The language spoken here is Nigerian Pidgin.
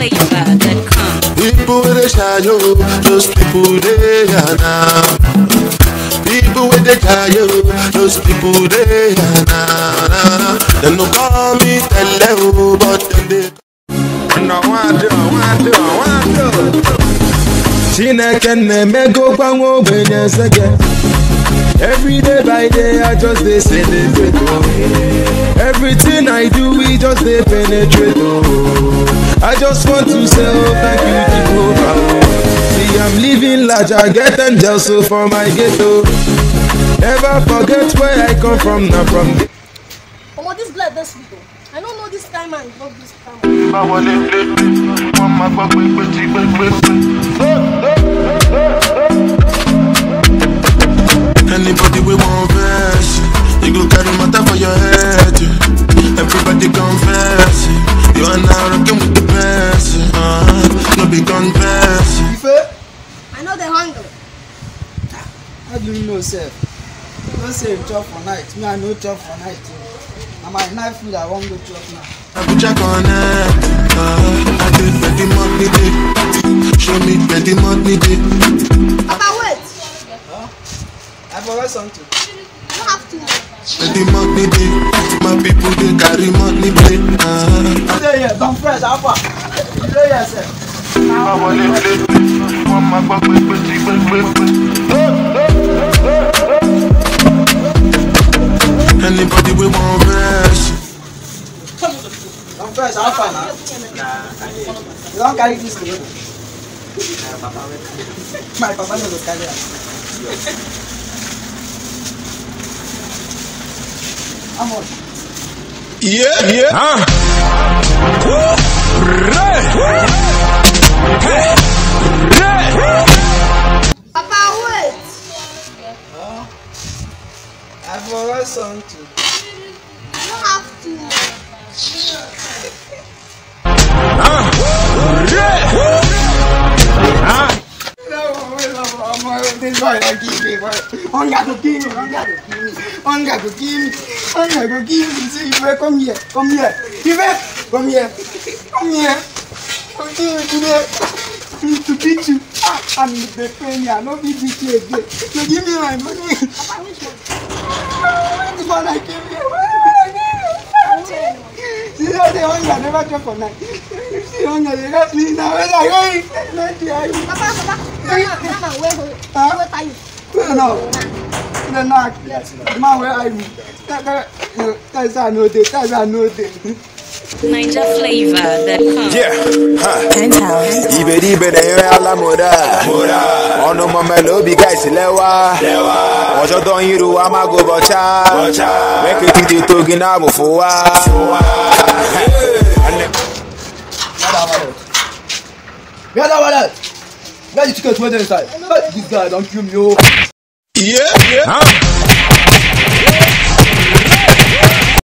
NinjaFlavor.com. People with the shadow, those people they are now. People with the shadow, those people they are now. They no call me tell but they. No one do. Chineke na-emego gbanwe ogbenye sege. Every day by day I just dey celebrate oh. Everything I do we just dey penetrate oh. I just want to say oh thank you Jehovah. See I'm living large, I get angels so for my ghetto. Never forget where I come from, not from the. Oh, this blood does sweet though. I don't know this time man, not this time. Anybody we want verse, you go carry matter for your head. Everybody confess, you are now rocking with the best. No be confess. I know the handle. How do you know, sir? Don't say you chop for night. Me, I no chop for night. I'm my knife food. I won't go chop now. I put your connect. I did plenty money, did. Show me plenty money, did. Papa, wait. Huh? I forgot something. You don't have to. Plenty money, did. My people they carry money, did. You dey here, don't press. How far? You dey here, sir. Anybody we want verse. Don't press. How far now? You don't carry this together. My papa no go carry it. How much? Yeah. Papa, wait. I forgot something. You don't have to. This boy don't give me, boy. Hunger go kill me. See, Ife, come here. Ife, come here. Come here today. To beat you. I'm the pain. I don't beat you again. So give me my money. Papa, which one? The one I gave you. See, the hunger never come for night. See, hunger, they got me now. Where are you? Papa. Where are you? No. The man where are you? That's a no day. NinjaFlavor.com. Yeah, Penthouse. Ibe na ala moda. Ono mamelo bi guys lewa. Ojo don yiru amago bocha. Make it to togi na bo fowa. Get that wallet. Get the ticket inside. This guy don't kill me. Yeah.